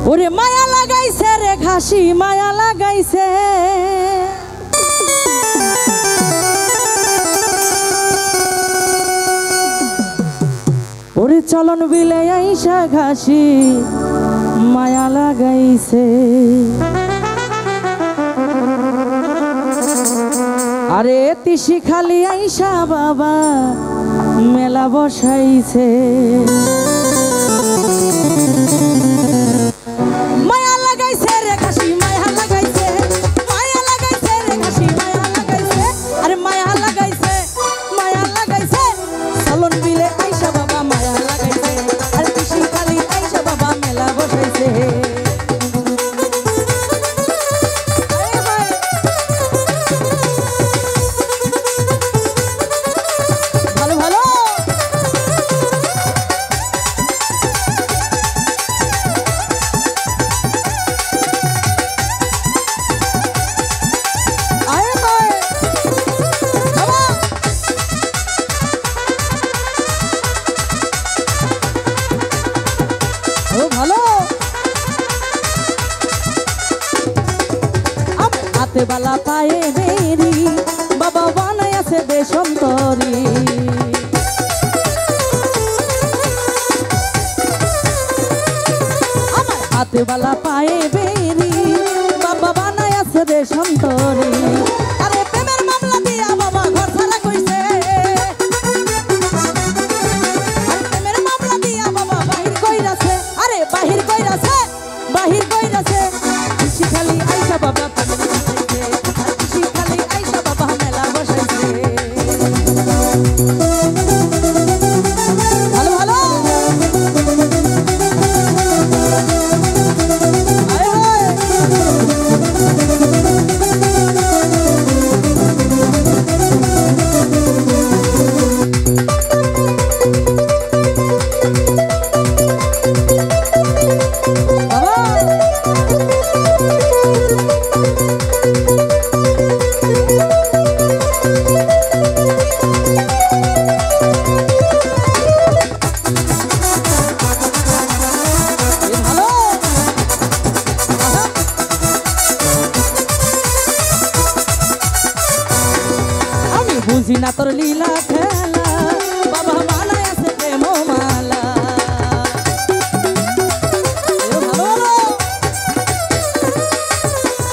ওরে মায়া লাগাইছে রে ঘাসি মায়া লাগাইছে ওরে চলন বিলে আইসা ঘাসি মায়া লাগাইছে আরে তিসি খালি আইসা বাবা মেলা বসাইছে মায়া লাগাইছে রে ঘাসি মায়া লাগাইছে মায়া লাগাইছে রে ঘাসি মায়া লাগাইছে আরে মায়া লাগাইছে চলন বিলে আইসা বাবা মায়া লাগাইছে আর তিসি খালি আইসা বাবা মেলা বসাইছে হাতে বালা পায়ে বেরি বাবা বানাই আছে দেশন্তরী আমার হাতে বালা পায়ে বেরি বাবা বানাই আছে দেশন্তরী আরে প্রেমের মামলা দিয়া বাবা ঘর ছাড়া কইছে আরে প্রেমের মামলা দিয়া বাবা বাহির কইরাছে আরে বাহির কইরাছে খালি আইসা বাবা খালি আইসা বাবা মেলা বসাইছে ভালো ভালো বুঝি না তোর লীলা খেলা বাবা বানায় আছে প্রেম মালা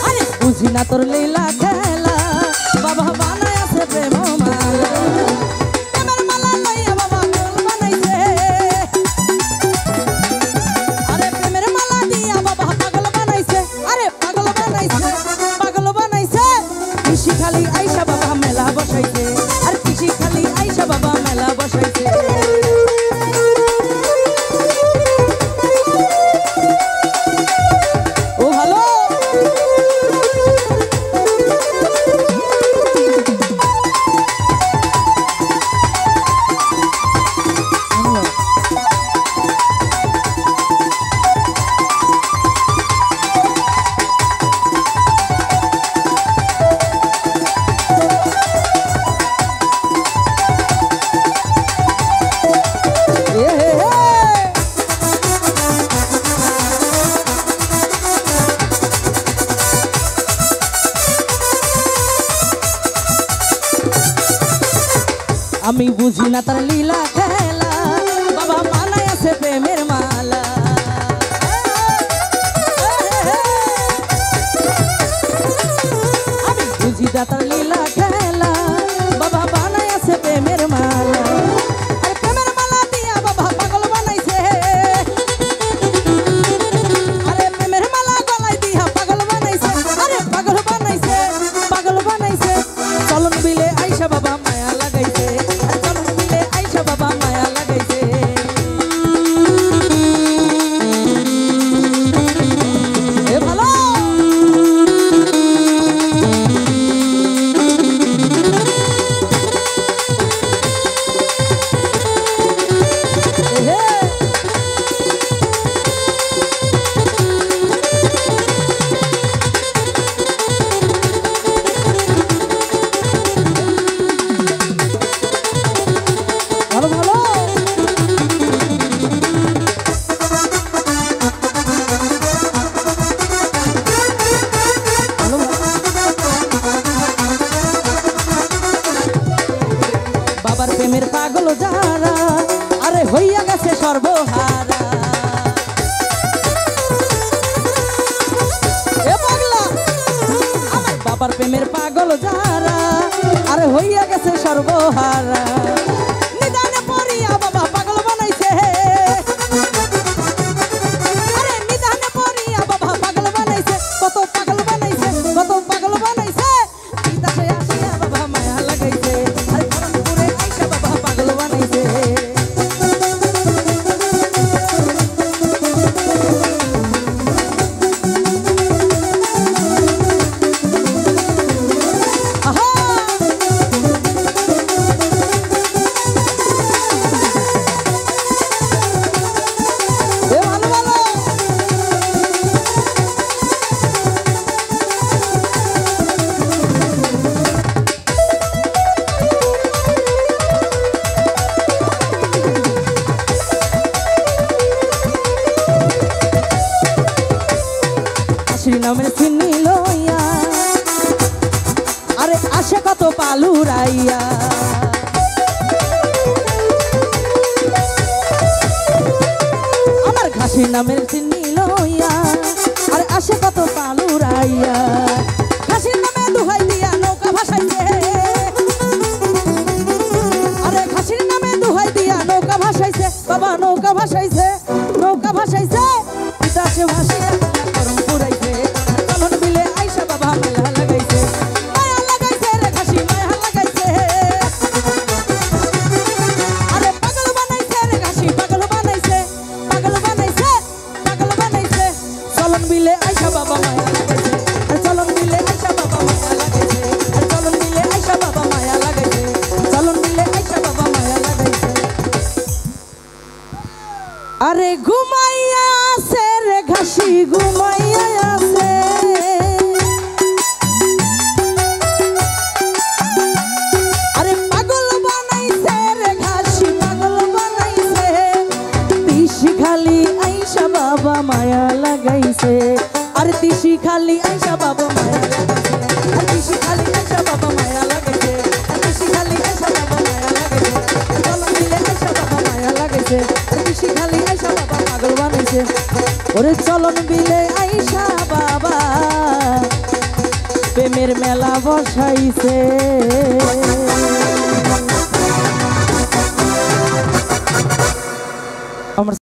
আরে বুঝি না তোর লীলা খেলা বাবা বানায় আছে প্রেম মালা প্রেমের মালা লইয়া বাবা পাগল বানাইছে আরে প্রেমের মালা দিয়া বাবা পাগল বানাইছে আরে পাগল বানাইছে খুশি খালি আইসা বাবা মেলা বসাইছে আর খুশি খালি আইসা বাবা মেলা বসাইছে ও ভালো আমি বুঝি না তার লীলা খেলা বাবা মানায় আছে প্রেমের মালা আমি বুঝি না তার লীলা খেলা বাবা বানায় আছে প্রেমের মালা আরে প্রেমের মালা দিয়া বাবা পাগল বানাইছে আরে প্রেমের মালা গলায় দিয়া পাগল বানাইছে আরে পাগল বানাইছে চলন বিলে আইসা বাবা মায়া লাগাইছে বাবা মায়া প্রেমের পাগল যারা আরে হইয়া গেছে সর্বহারা নিদানে পড়িয়া বাবা পাগল বানাইছে আরে নিদানে পড়িয়া বাবা পাগল বানাইছে কত পাগল বানাইছে বিদেশে আসিয়া বাবা মায়া লাগাইছে আরে করমপুরে আইসা বাবা পাগল বানাইছে নামের চিনি লইয়া আরে আসে কত পালুরাইয়া আমার ঘাসির নামের চিনি লইয়া আরে আসে কত পালুরাইয়া ঘাসির নামে দুহাই দিয়া নৌকা ভাসাইছে আরে ঘাসির নামে দুহাই দিয়া নৌকা ভাসাইছে বাবা নৌকা ভাসাইছে বিদেশে ভাসিয়া করম পুরাইছে আরে ঘুমাইয়া আছে রে ঘাসি ঘুমাইয়া আছে আরে পাগল বানাইছে রে ঘাসি পাগল বানাইছে তিসি খালি আইসা বাবা মায়া লাগাইছে আরে তিসি খালি আইসা বাবা মায়া লাগাইছে আর তিসি খালি আইসা বাবা মায়া লাগাইছে আর তিসি খালি আইসা বাবা মায়া লাগাইছে চলো মিলে আইসা বাবা মায়া লাগাইছে তিসি খালি আইসা বাবা পাগল বানাইছে ওরে চলন বিলে আইসা বাবা প্রেমের মেলা বসাইছে।